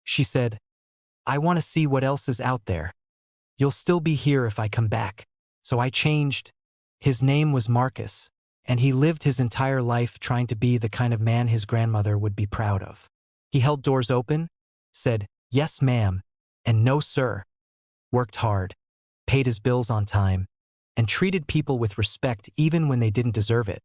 She said, "I want to see what else is out there. You'll still be here if I come back." So I changed. His name was Marcus, and he lived his entire life trying to be the kind of man his grandmother would be proud of. He held doors open, said, "Yes, ma'am," and "No, sir," worked hard, paid his bills on time, and treated people with respect even when they didn't deserve it.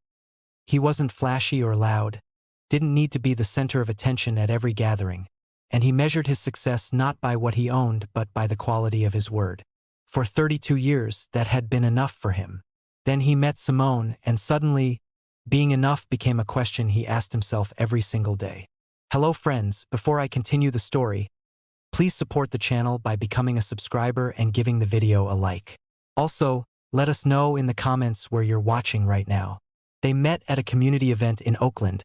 He wasn't flashy or loud, didn't need to be the center of attention at every gathering, and he measured his success not by what he owned but by the quality of his word. For 32 years, that had been enough for him. Then he met Simone, and suddenly, being enough became a question he asked himself every single day. Hello friends, before I continue the story, please support the channel by becoming a subscriber and giving the video a like. Also, let us know in the comments where you're watching right now. They met at a community event in Oakland,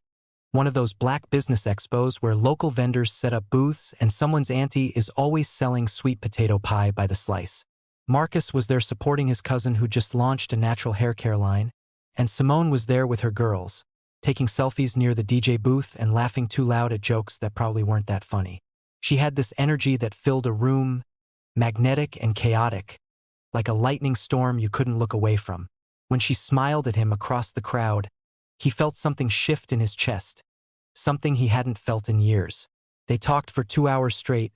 one of those black business expos where local vendors set up booths and someone's auntie is always selling sweet potato pie by the slice. Marcus was there supporting his cousin who just launched a natural hair care line, and Simone was there with her girls, taking selfies near the DJ booth and laughing too loud at jokes that probably weren't that funny. She had this energy that filled a room, magnetic and chaotic, like a lightning storm you couldn't look away from. When she smiled at him across the crowd, he felt something shift in his chest, something he hadn't felt in years. They talked for 2 hours straight,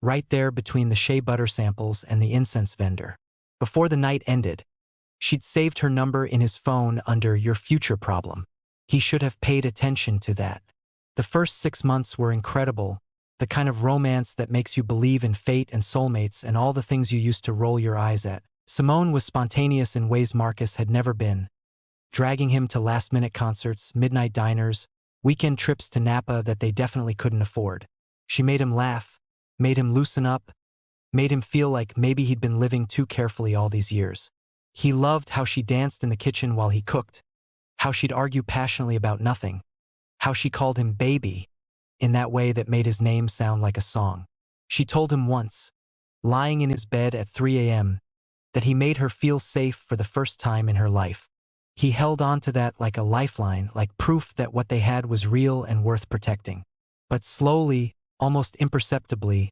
right there between the shea butter samples and the incense vendor. Before the night ended, she'd saved her number in his phone under "Your Future Problem." He should have paid attention to that. The first 6 months were incredible, the kind of romance that makes you believe in fate and soulmates and all the things you used to roll your eyes at. Simone was spontaneous in ways Marcus had never been, dragging him to last-minute concerts, midnight diners, weekend trips to Napa that they definitely couldn't afford. She made him laugh, made him loosen up, made him feel like maybe he'd been living too carefully all these years. He loved how she danced in the kitchen while he cooked, how she'd argue passionately about nothing, how she called him baby, in that way that made his name sound like a song. She told him once, lying in his bed at 3 a.m., that he made her feel safe for the first time in her life. He held on to that like a lifeline, like proof that what they had was real and worth protecting. But slowly, almost imperceptibly,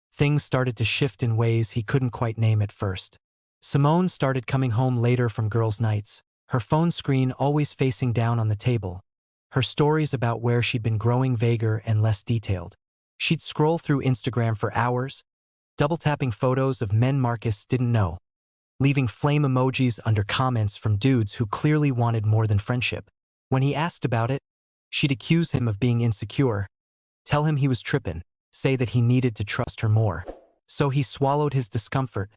things started to shift in ways he couldn't quite name at first. Simone started coming home later from girls' nights, her phone screen always facing down on the table, her stories about where she'd been growing vaguer and less detailed. She'd scroll through Instagram for hours, double-tapping photos of men Marcus didn't know, leaving flame emojis under comments from dudes who clearly wanted more than friendship. When he asked about it, she'd accuse him of being insecure, tell him he was trippin', say that he needed to trust her more. So he swallowed his discomfort,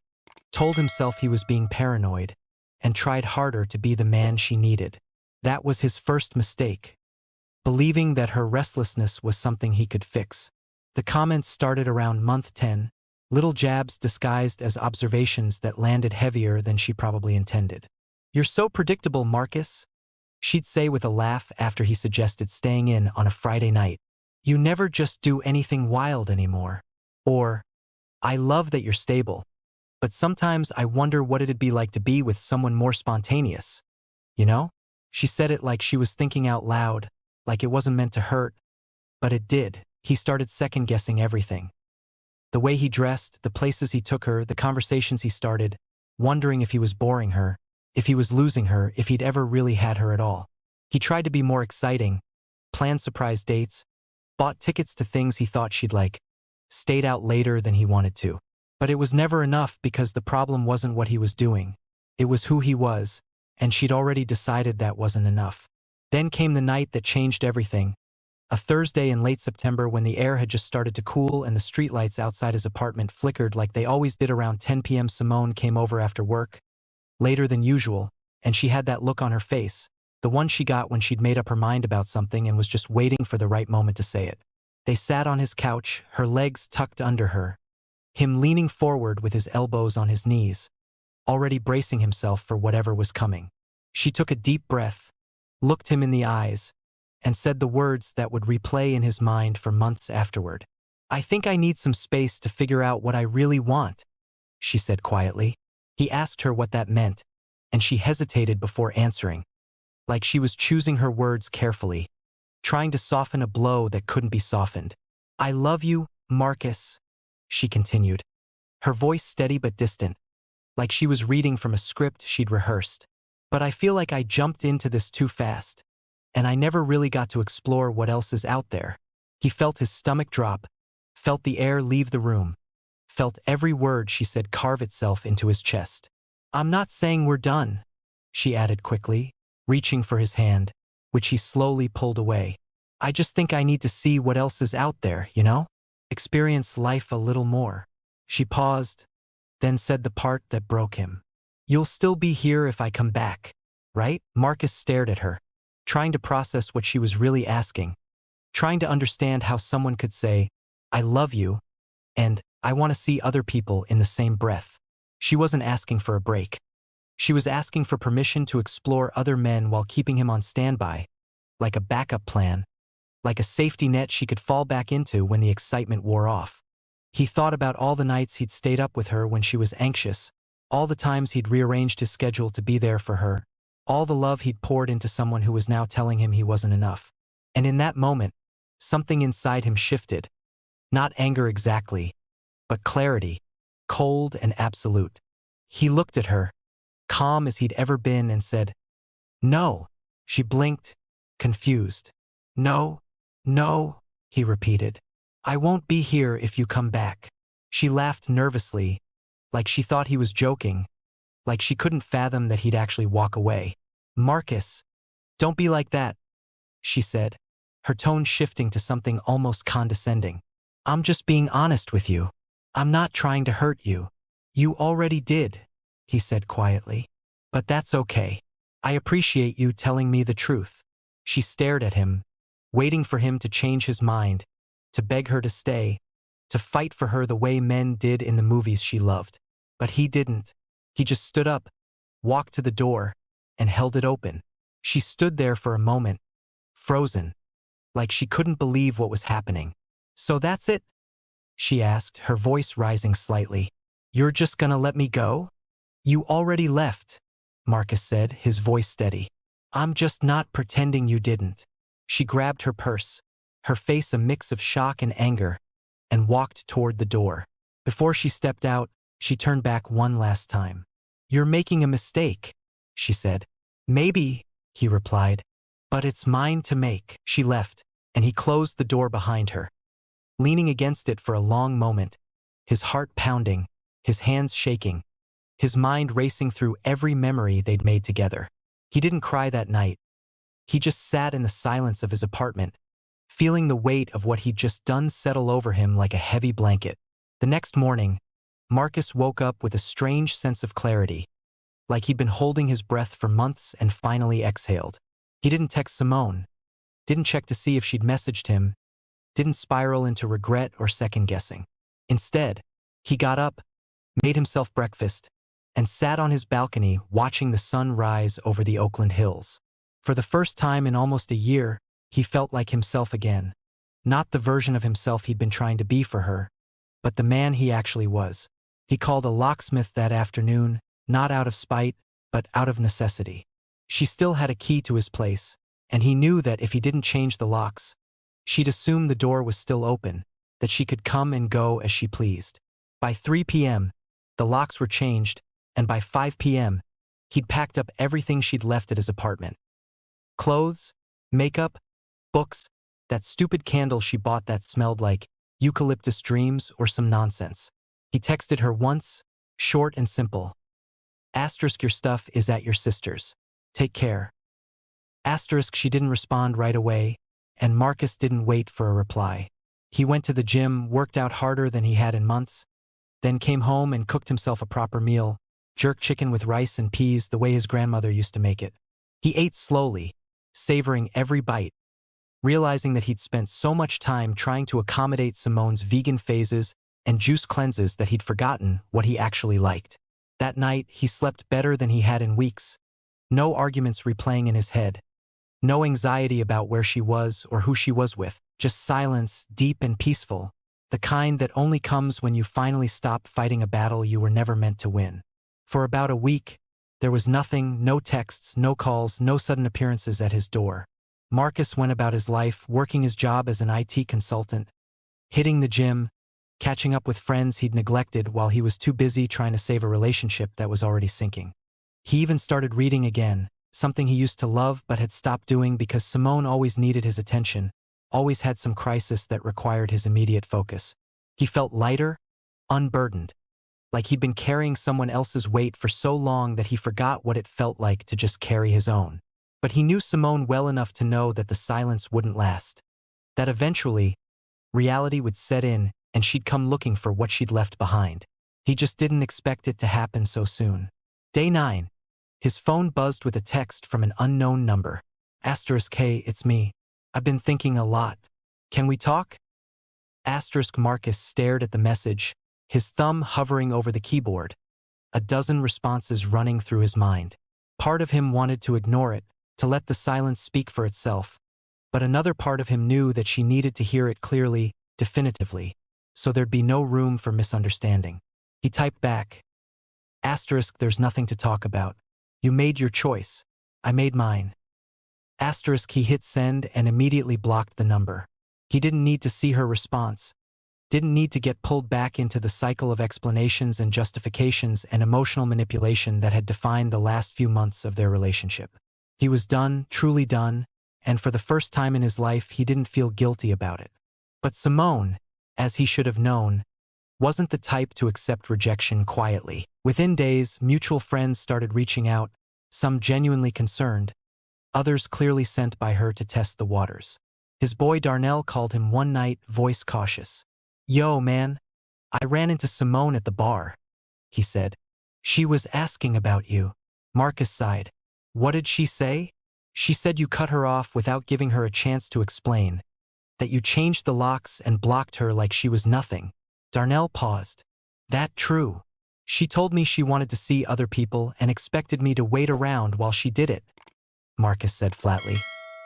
told himself he was being paranoid, and tried harder to be the man she needed. That was his first mistake, believing that her restlessness was something he could fix. The comments started around month 10, little jabs disguised as observations that landed heavier than she probably intended. "You're so predictable, Marcus," she'd say with a laugh after he suggested staying in on a Friday night. "You never just do anything wild anymore." Or, "I love that you're stable, but sometimes I wonder what it'd be like to be with someone more spontaneous. You know?" She said it like she was thinking out loud, like it wasn't meant to hurt, but it did. He started second-guessing everything. The way he dressed, the places he took her, the conversations he started, wondering if he was boring her, if he was losing her, if he'd ever really had her at all. He tried to be more exciting, planned surprise dates, bought tickets to things he thought she'd like, stayed out later than he wanted to. But it was never enough because the problem wasn't what he was doing. It was who he was, and she'd already decided that wasn't enough. Then came the night that changed everything. A Thursday in late September when the air had just started to cool and the streetlights outside his apartment flickered like they always did around 10 p.m. Simone came over after work, later than usual, and she had that look on her face, the one she got when she'd made up her mind about something and was just waiting for the right moment to say it. They sat on his couch, her legs tucked under her, him leaning forward with his elbows on his knees, already bracing himself for whatever was coming. She took a deep breath, looked him in the eyes, and said the words that would replay in his mind for months afterward. "I think I need some space to figure out what I really want," she said quietly. He asked her what that meant, and she hesitated before answering, like she was choosing her words carefully, trying to soften a blow that couldn't be softened. "I love you, Marcus, she continued, her voice steady but distant, like she was reading from a script she'd rehearsed. But I feel like I jumped into this too fast, and I never really got to explore what else is out there. He felt his stomach drop, felt the air leave the room, felt every word she said carve itself into his chest. I'm not saying we're done, she added quickly, reaching for his hand, which he slowly pulled away. I just think I need to see what else is out there, you know? Experience life a little more. She paused, then said the part that broke him. You'll still be here if I come back, right? Marcus stared at her, trying to process what she was really asking, trying to understand how someone could say, I love you, and I want to see other people in the same breath. She wasn't asking for a break. She was asking for permission to explore other men while keeping him on standby, like a backup plan, like a safety net she could fall back into when the excitement wore off. He thought about all the nights he'd stayed up with her when she was anxious, all the times he'd rearranged his schedule to be there for her, all the love he'd poured into someone who was now telling him he wasn't enough. And in that moment, something inside him shifted. Not anger exactly, but clarity, cold and absolute. He looked at her, calm as he'd ever been, and said, No. She blinked, confused. No, no, he repeated. I won't be here if you come back. She laughed nervously, like she thought he was joking, like she couldn't fathom that he'd actually walk away. Marcus, don't be like that, she said, her tone shifting to something almost condescending. I'm just being honest with you. I'm not trying to hurt you. You already did, he said quietly. But that's okay. I appreciate you telling me the truth. She stared at him, waiting for him to change his mind, to beg her to stay, to fight for her the way men did in the movies she loved. But he didn't. He just stood up, walked to the door, and held it open. She stood there for a moment, frozen, like she couldn't believe what was happening. So that's it? She asked, her voice rising slightly. You're just gonna let me go? You already left, Marcus said, his voice steady. I'm just not pretending you didn't. She grabbed her purse, her face a mix of shock and anger, and walked toward the door. Before she stepped out, she turned back one last time. You're making a mistake, she said. Maybe, he replied, but it's mine to make. She left, and he closed the door behind her. Leaning against it for a long moment, his heart pounding, his hands shaking, his mind racing through every memory they'd made together. He didn't cry that night. He just sat in the silence of his apartment, feeling the weight of what he'd just done settle over him like a heavy blanket. The next morning, Marcus woke up with a strange sense of clarity, like he'd been holding his breath for months and finally exhaled. He didn't text Simone, didn't check to see if she'd messaged him, didn't spiral into regret or second-guessing. Instead, he got up, made himself breakfast, and sat on his balcony watching the sun rise over the Oakland hills. For the first time in almost a year, he felt like himself again. Not the version of himself he'd been trying to be for her, but the man he actually was. He called a locksmith that afternoon, not out of spite, but out of necessity. She still had a key to his place, and he knew that if he didn't change the locks, she'd assume the door was still open, that she could come and go as she pleased. By 3 p.m., the locks were changed, and by 5 p.m., he'd packed up everything she'd left at his apartment. Clothes, makeup, books, that stupid candle she bought that smelled like eucalyptus dreams or some nonsense. He texted her once, short and simple. Asterisk, your stuff is at your sister's. Take care. Asterisk, she didn't respond right away, and Marcus didn't wait for a reply. He went to the gym, worked out harder than he had in months, then came home and cooked himself a proper meal, jerk chicken with rice and peas the way his grandmother used to make it. He ate slowly, savoring every bite, realizing that he'd spent so much time trying to accommodate Simone's vegan phases and juice cleanses that he'd forgotten what he actually liked. That night, he slept better than he had in weeks. No arguments replaying in his head. No anxiety about where she was or who she was with. Just silence, deep and peaceful. The kind that only comes when you finally stop fighting a battle you were never meant to win. For about a week, there was nothing, no texts, no calls, no sudden appearances at his door. Marcus went about his life, working his job as an IT consultant, hitting the gym, catching up with friends he'd neglected while he was too busy trying to save a relationship that was already sinking. He even started reading again, something he used to love but had stopped doing because Simone always needed his attention, always had some crisis that required his immediate focus. He felt lighter, unburdened, like he'd been carrying someone else's weight for so long that he forgot what it felt like to just carry his own. But he knew Simone well enough to know that the silence wouldn't last, that eventually, reality would set in and she'd come looking for what she'd left behind. He just didn't expect it to happen so soon. Day 9. His phone buzzed with a text from an unknown number. *Hey, it's me. I've been thinking a lot. Can we talk? Marcus stared at the message, his thumb hovering over the keyboard, a dozen responses running through his mind. Part of him wanted to ignore it, to let the silence speak for itself, but another part of him knew that she needed to hear it clearly, definitively, so there'd be no room for misunderstanding. He typed back, *There's nothing to talk about. You made your choice. I made mine. He hit send and immediately blocked the number. He didn't need to see her response. Didn't need to get pulled back into the cycle of explanations and justifications and emotional manipulation that had defined the last few months of their relationship. He was done, truly done, and for the first time in his life he didn't feel guilty about it. But Simone, as he should have known, wasn't the type to accept rejection quietly. Within days, mutual friends started reaching out, some genuinely concerned, others clearly sent by her to test the waters. His boy Darnell called him one night, voice cautious. "Yo, man, I ran into Simone at the bar," he said. "She was asking about you." Marcus sighed. "What did she say?" "She said you cut her off without giving her a chance to explain, that you changed the locks and blocked her like she was nothing." Darnell paused. "That true? She told me she wanted to see other people and expected me to wait around while she did it," Marcus said flatly.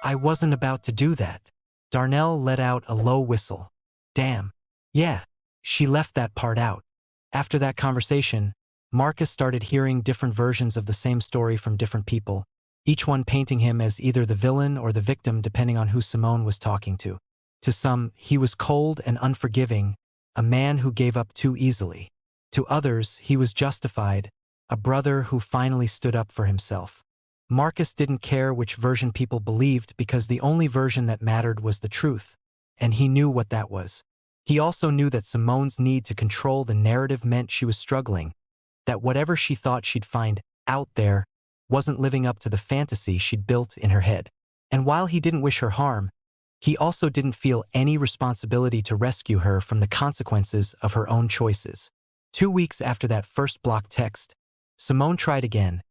"I wasn't about to do that." Darnell let out a low whistle. "Damn. Yeah, she left that part out." After that conversation, Marcus started hearing different versions of the same story from different people, each one painting him as either the villain or the victim depending on who Simone was talking to. To some, he was cold and unforgiving, a man who gave up too easily. To others, he was justified, a brother who finally stood up for himself. Marcus didn't care which version people believed because the only version that mattered was the truth, and he knew what that was. He also knew that Simone's need to control the narrative meant she was struggling, that whatever she thought she'd find out there wasn't living up to the fantasy she'd built in her head. And while he didn't wish her harm, he also didn't feel any responsibility to rescue her from the consequences of her own choices. 2 weeks after that first blocked text, Simone tried again,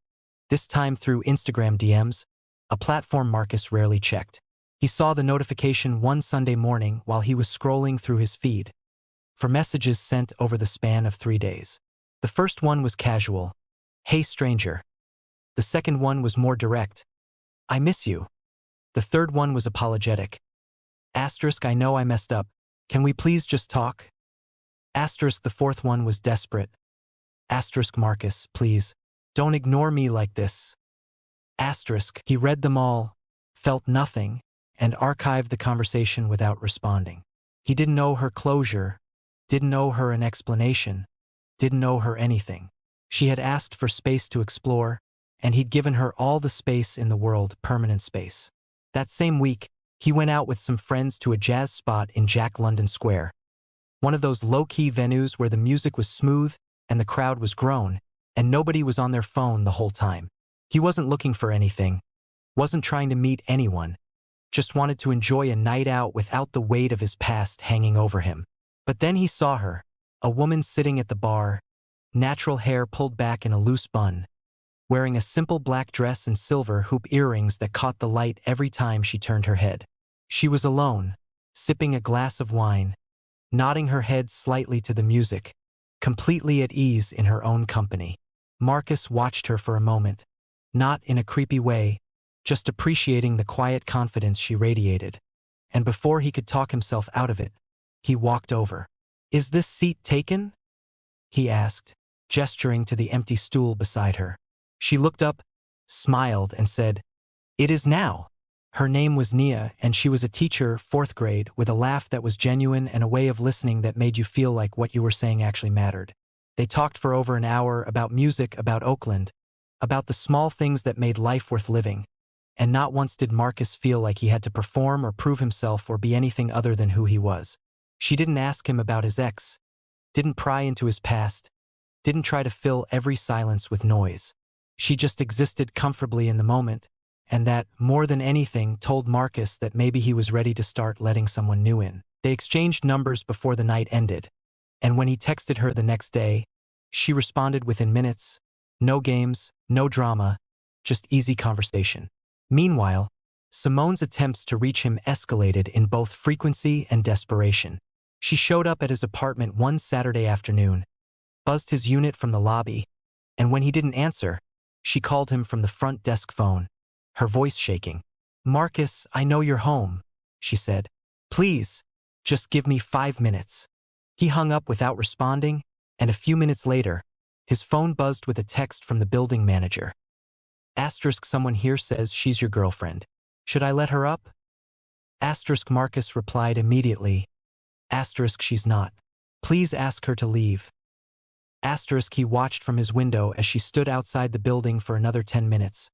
this time through Instagram DMs, a platform Marcus rarely checked. He saw the notification one Sunday morning while he was scrolling through his feed, for messages sent over the span of 3 days. The first one was casual, "Hey stranger." The second one was more direct, "I miss you." The third one was apologetic. "I know I messed up. Can we please just talk?" The fourth one was desperate. "Marcus, please, don't ignore me like this." He read them all, felt nothing, and archived the conversation without responding. He didn't owe her closure, didn't owe her an explanation, didn't owe her anything. She had asked for space to explore, and he'd given her all the space in the world, permanent space. That same week, he went out with some friends to a jazz spot in Jack London Square, one of those low-key venues where the music was smooth and the crowd was grown, and nobody was on their phone the whole time. He wasn't looking for anything, wasn't trying to meet anyone, just wanted to enjoy a night out without the weight of his past hanging over him. But then he saw her, a woman sitting at the bar, natural hair pulled back in a loose bun, wearing a simple black dress and silver hoop earrings that caught the light every time she turned her head. She was alone, sipping a glass of wine, nodding her head slightly to the music, completely at ease in her own company. Marcus watched her for a moment, not in a creepy way, just appreciating the quiet confidence she radiated. And before he could talk himself out of it, he walked over. "Is this seat taken?" he asked, gesturing to the empty stool beside her. She looked up, smiled, and said, "It is now." Her name was Nia, and she was a teacher, 4th grade, with a laugh that was genuine and a way of listening that made you feel like what you were saying actually mattered. They talked for over an hour about music, about Oakland, about the small things that made life worth living, and not once did Marcus feel like he had to perform or prove himself or be anything other than who he was. She didn't ask him about his ex, didn't pry into his past, didn't try to fill every silence with noise. She just existed comfortably in the moment, and that, more than anything, told Marcus that maybe he was ready to start letting someone new in. They exchanged numbers before the night ended, and when he texted her the next day, she responded within minutes. No games, no drama, just easy conversation. Meanwhile, Simone's attempts to reach him escalated in both frequency and desperation. She showed up at his apartment one Saturday afternoon, buzzed his unit from the lobby, and when he didn't answer, she called him from the front desk phone, her voice shaking. "Marcus, I know you're home," she said. "Please, just give me 5 minutes." He hung up without responding, and a few minutes later, his phone buzzed with a text from the building manager. Asterisk, "Someone here says she's your girlfriend. Should I let her up?" Asterisk, Marcus replied immediately. Asterisk, "She's not. Please ask her to leave." Asterisk, he watched from his window as she stood outside the building for another 10 minutes,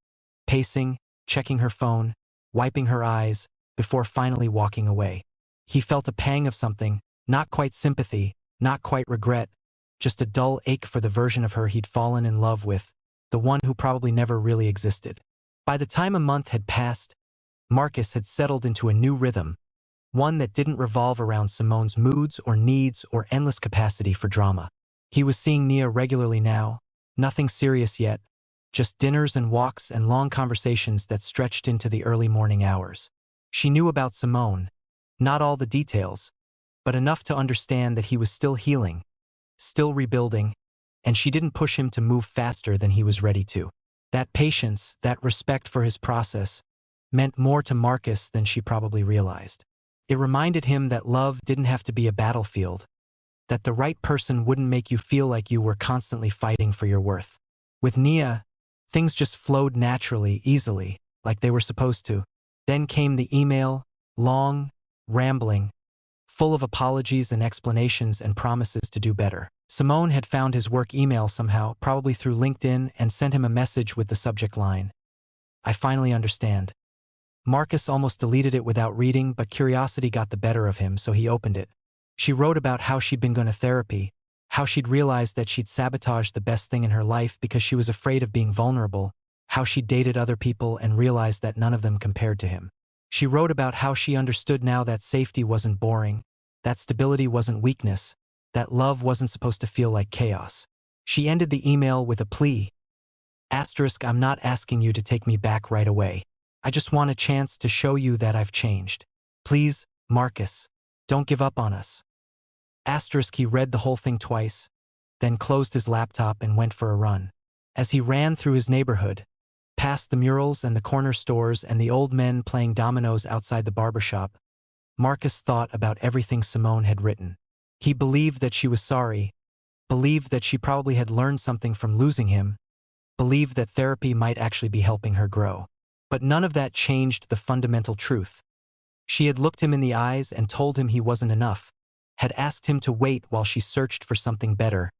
pacing, checking her phone, wiping her eyes, before finally walking away. He felt a pang of something, not quite sympathy, not quite regret, just a dull ache for the version of her he'd fallen in love with, the one who probably never really existed. By the time a month had passed, Marcus had settled into a new rhythm, one that didn't revolve around Simone's moods or needs or endless capacity for drama. He was seeing Nia regularly now, nothing serious yet, just dinners and walks and long conversations that stretched into the early morning hours. She knew about Simone, not all the details, but enough to understand that he was still healing, still rebuilding, and she didn't push him to move faster than he was ready to. That patience, that respect for his process, meant more to Marcus than she probably realized. It reminded him that love didn't have to be a battlefield, that the right person wouldn't make you feel like you were constantly fighting for your worth. With Nia, things just flowed naturally, easily, like they were supposed to. Then came the email, long, rambling, full of apologies and explanations and promises to do better. Simone had found his work email somehow, probably through LinkedIn, and sent him a message with the subject line, "I finally understand." Marcus almost deleted it without reading, but curiosity got the better of him, so he opened it. She wrote about how she'd been going to therapy, how she'd realized that she'd sabotaged the best thing in her life because she was afraid of being vulnerable, how she'd dated other people and realized that none of them compared to him. She wrote about how she understood now that safety wasn't boring, that stability wasn't weakness, that love wasn't supposed to feel like chaos. She ended the email with a plea. Asterisk, "I'm not asking you to take me back right away. I just want a chance to show you that I've changed. Please, Marcus, don't give up on us." Asterisk, he read the whole thing twice, then closed his laptop and went for a run. As he ran through his neighborhood, past the murals and the corner stores and the old men playing dominoes outside the barbershop, Marcus thought about everything Simone had written. He believed that she was sorry, believed that she probably had learned something from losing him, believed that therapy might actually be helping her grow. But none of that changed the fundamental truth. She had looked him in the eyes and told him he wasn't enough, had asked him to wait while she searched for something better,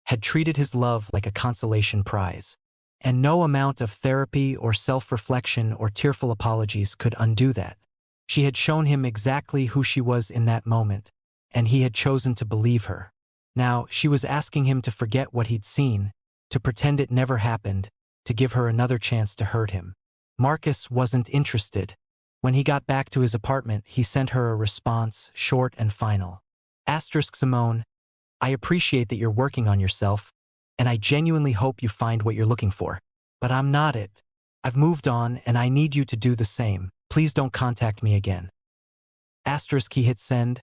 had treated his love like a consolation prize. And no amount of therapy or self-reflection or tearful apologies could undo that. She had shown him exactly who she was in that moment, and he had chosen to believe her. Now, she was asking him to forget what he'd seen, to pretend it never happened, to give her another chance to hurt him. Marcus wasn't interested. When he got back to his apartment, he sent her a response, short and final. Asterisk, "Simone, I appreciate that you're working on yourself, and I genuinely hope you find what you're looking for. But I'm not it. I've moved on, and I need you to do the same. Please don't contact me again." Asterisk, he hit send,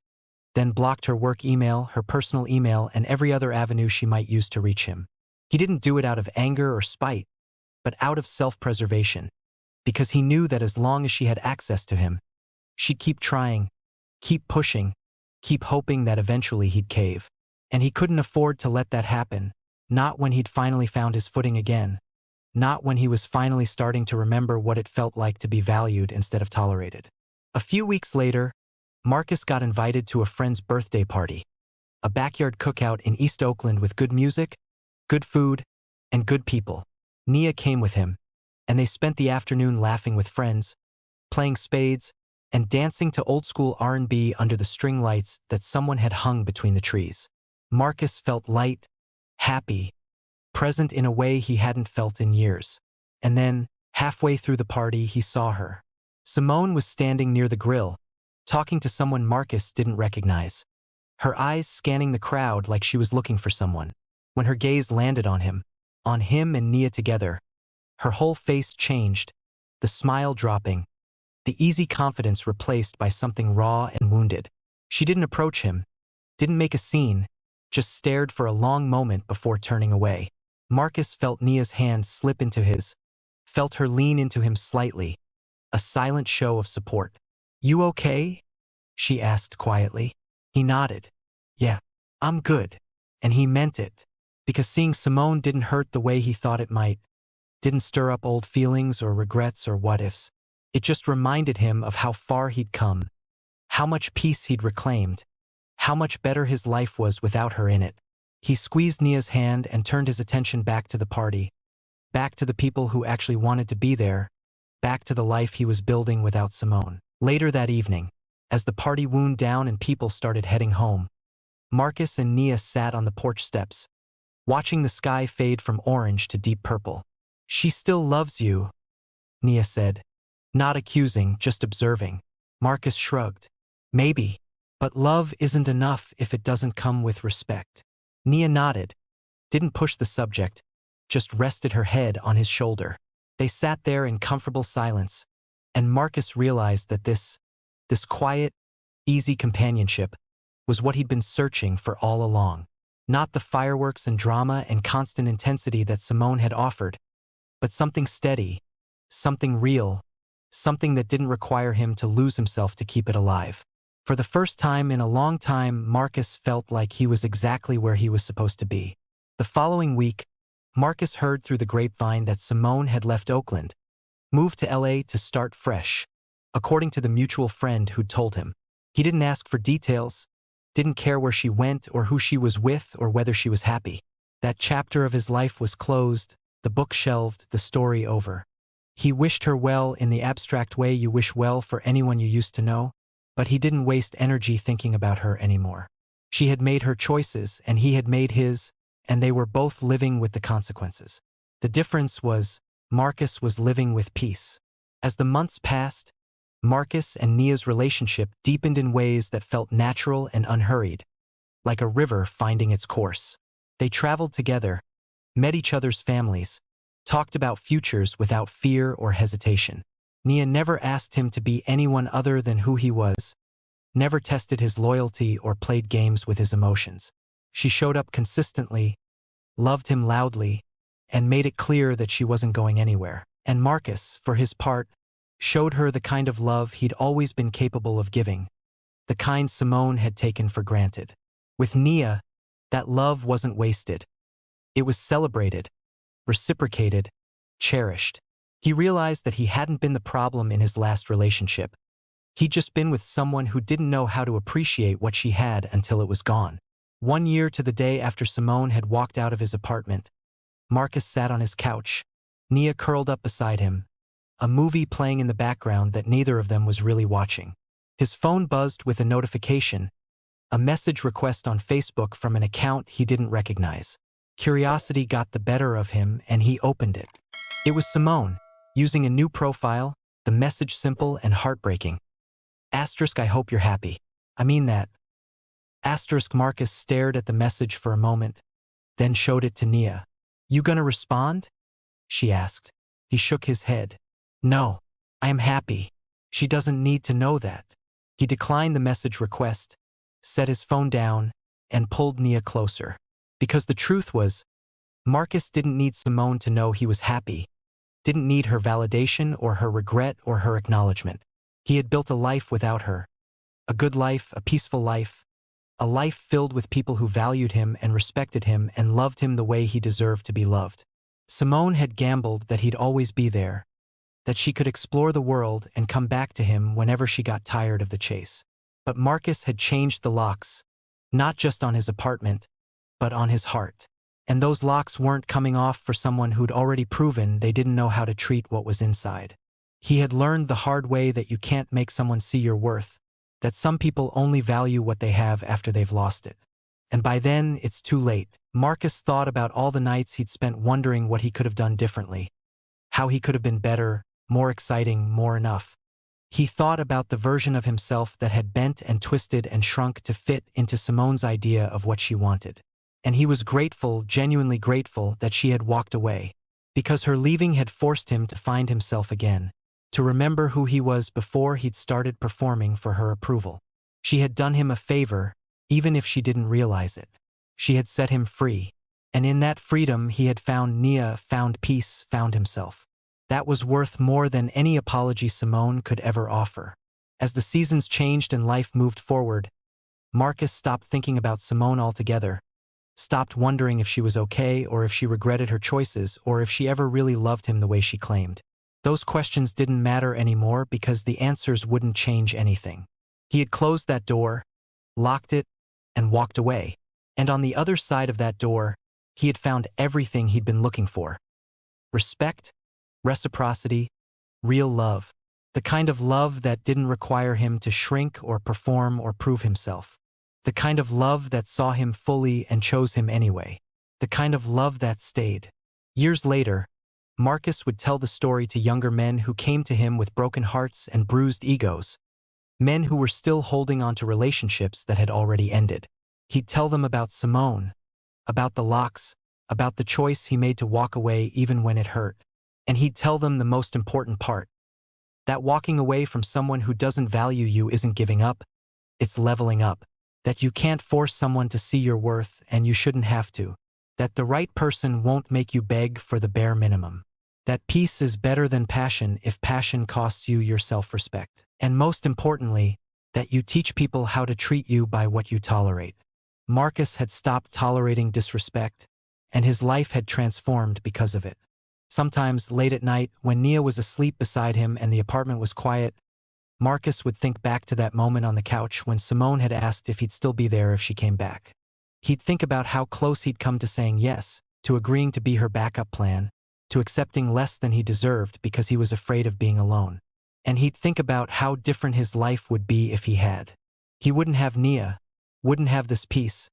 then blocked her work email, her personal email, and every other avenue she might use to reach him. He didn't do it out of anger or spite, but out of self-preservation, because he knew that as long as she had access to him, she'd keep trying, keep pushing, keep hoping that eventually he'd cave. And he couldn't afford to let that happen, not when he'd finally found his footing again, not when he was finally starting to remember what it felt like to be valued instead of tolerated. A few weeks later, Marcus got invited to a friend's birthday party, a backyard cookout in East Oakland with good music, good food, and good people. Nia came with him, and they spent the afternoon laughing with friends, playing spades, and dancing to old-school R&B under the string lights that someone had hung between the trees. Marcus felt light, happy, present in a way he hadn't felt in years. And then, halfway through the party, he saw her. Simone was standing near the grill, talking to someone Marcus didn't recognize, her eyes scanning the crowd like she was looking for someone. When her gaze landed on him and Nia together, her whole face changed, the smile dropping, the easy confidence replaced by something raw and wounded. She didn't approach him, didn't make a scene, just stared for a long moment before turning away. Marcus felt Nia's hand slip into his, felt her lean into him slightly, a silent show of support. "You okay?" she asked quietly. He nodded. "Yeah, I'm good." And he meant it, because seeing Simone didn't hurt the way he thought it might, didn't stir up old feelings or regrets or what-ifs. It just reminded him of how far he'd come, how much peace he'd reclaimed, how much better his life was without her in it. He squeezed Nia's hand and turned his attention back to the party, back to the people who actually wanted to be there, back to the life he was building without Simone. Later that evening, as the party wound down and people started heading home, Marcus and Nia sat on the porch steps, watching the sky fade from orange to deep purple. "She still loves you," Nia said, not accusing, just observing. Marcus shrugged. "Maybe, but love isn't enough if it doesn't come with respect." Nia nodded, didn't push the subject, just rested her head on his shoulder. They sat there in comfortable silence, and Marcus realized that this quiet, easy companionship was what he'd been searching for all along. Not the fireworks and drama and constant intensity that Simone had offered, but something steady, something real, something that didn't require him to lose himself to keep it alive. For the first time in a long time, Marcus felt like he was exactly where he was supposed to be. The following week, Marcus heard through the grapevine that Simone had left Oakland, moved to LA to start fresh, according to the mutual friend who'd told him. He didn't ask for details, didn't care where she went or who she was with or whether she was happy. That chapter of his life was closed, the book shelved, the story over. He wished her well in the abstract way you wish well for anyone you used to know, but he didn't waste energy thinking about her anymore. She had made her choices and he had made his, and they were both living with the consequences. The difference was, Marcus was living with peace. As the months passed, Marcus and Nia's relationship deepened in ways that felt natural and unhurried, like a river finding its course. They traveled together, met each other's families, talked about futures without fear or hesitation. Nia never asked him to be anyone other than who he was, never tested his loyalty or played games with his emotions. She showed up consistently, loved him loudly, and made it clear that she wasn't going anywhere. And Marcus, for his part, showed her the kind of love he'd always been capable of giving, the kind Simone had taken for granted. With Nia, that love wasn't wasted. It was celebrated, reciprocated, cherished. He realized that he hadn't been the problem in his last relationship. He'd just been with someone who didn't know how to appreciate what she had until it was gone. 1 year to the day after Simone had walked out of his apartment, Marcus sat on his couch, Nia curled up beside him, a movie playing in the background that neither of them was really watching. His phone buzzed with a notification, a message request on Facebook from an account he didn't recognize. Curiosity got the better of him and he opened it. It was Simone, using a new profile, the message simple and heartbreaking. Asterisk, "I hope you're happy. I mean that." Asterisk. Marcus stared at the message for a moment, then showed it to Nia. "You gonna respond?" she asked. He shook his head. "No, I am happy. She doesn't need to know that." He declined the message request, set his phone down, and pulled Nia closer. Because the truth was, Marcus didn't need Simone to know he was happy, didn't need her validation or her regret or her acknowledgement. He had built a life without her, a good life, a peaceful life, a life filled with people who valued him and respected him and loved him the way he deserved to be loved. Simone had gambled that he'd always be there, that she could explore the world and come back to him whenever she got tired of the chase. But Marcus had changed the locks, not just on his apartment, but on his heart. And those locks weren't coming off for someone who'd already proven they didn't know how to treat what was inside. He had learned the hard way that you can't make someone see your worth, that some people only value what they have after they've lost it. And by then, it's too late. Marcus thought about all the nights he'd spent wondering what he could have done differently, how he could have been better, more exciting, more enough. He thought about the version of himself that had bent and twisted and shrunk to fit into Simone's idea of what she wanted. And he was grateful, genuinely grateful, that she had walked away, because her leaving had forced him to find himself again, to remember who he was before he'd started performing for her approval. She had done him a favor, even if she didn't realize it. She had set him free, and in that freedom he had found Nia, found peace, found himself. That was worth more than any apology Simone could ever offer. As the seasons changed and life moved forward, Marcus stopped thinking about Simone altogether, stopped wondering if she was okay or if she regretted her choices or if she ever really loved him the way she claimed. Those questions didn't matter anymore because the answers wouldn't change anything. He had closed that door, locked it, and walked away. And on the other side of that door, he had found everything he'd been looking for. Respect, reciprocity, real love. The kind of love that didn't require him to shrink or perform or prove himself. The kind of love that saw him fully and chose him anyway. The kind of love that stayed. Years later, Marcus would tell the story to younger men who came to him with broken hearts and bruised egos, men who were still holding on to relationships that had already ended. He'd tell them about Simone, about the locks, about the choice he made to walk away even when it hurt. And he'd tell them the most important part, that walking away from someone who doesn't value you isn't giving up, it's leveling up. That you can't force someone to see your worth and you shouldn't have to. That the right person won't make you beg for the bare minimum. That peace is better than passion if passion costs you your self-respect. And most importantly, that you teach people how to treat you by what you tolerate. Marcus had stopped tolerating disrespect, and his life had transformed because of it. Sometimes, late at night, when Nia was asleep beside him and the apartment was quiet, Marcus would think back to that moment on the couch when Simone had asked if he'd still be there if she came back. He'd think about how close he'd come to saying yes, to agreeing to be her backup plan, to accepting less than he deserved because he was afraid of being alone. And he'd think about how different his life would be if he had. He wouldn't have Nia, wouldn't have this peace,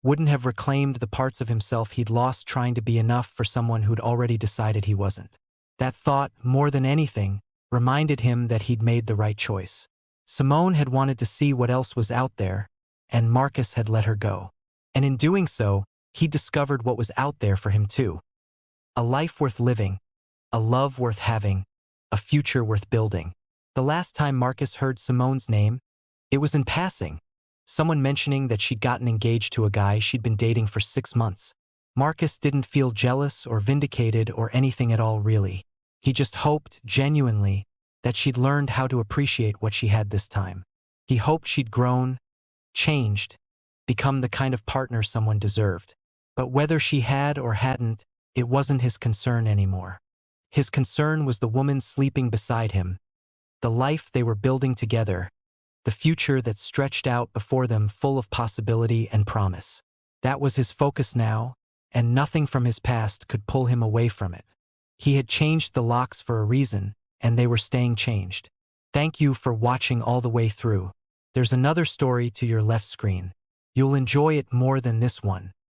wouldn't have reclaimed the parts of himself he'd lost trying to be enough for someone who'd already decided he wasn't. That thought, more than anything, reminded him that he'd made the right choice. Simone had wanted to see what else was out there, and Marcus had let her go. And in doing so, he discovered what was out there for him too. A life worth living, a love worth having, a future worth building. The last time Marcus heard Simone's name, it was in passing. Someone mentioning that she'd gotten engaged to a guy she'd been dating for 6 months. Marcus didn't feel jealous or vindicated or anything at all really. He just hoped, genuinely, that she'd learned how to appreciate what she had this time. He hoped she'd grown, changed, become the kind of partner someone deserved. But whether she had or hadn't, it wasn't his concern anymore. His concern was the woman sleeping beside him, the life they were building together, the future that stretched out before them full of possibility and promise. That was his focus now, and nothing from his past could pull him away from it. He had changed the locks for a reason, and they were staying changed. Thank you for watching all the way through. There's another story to your left screen. You'll enjoy it more than this one.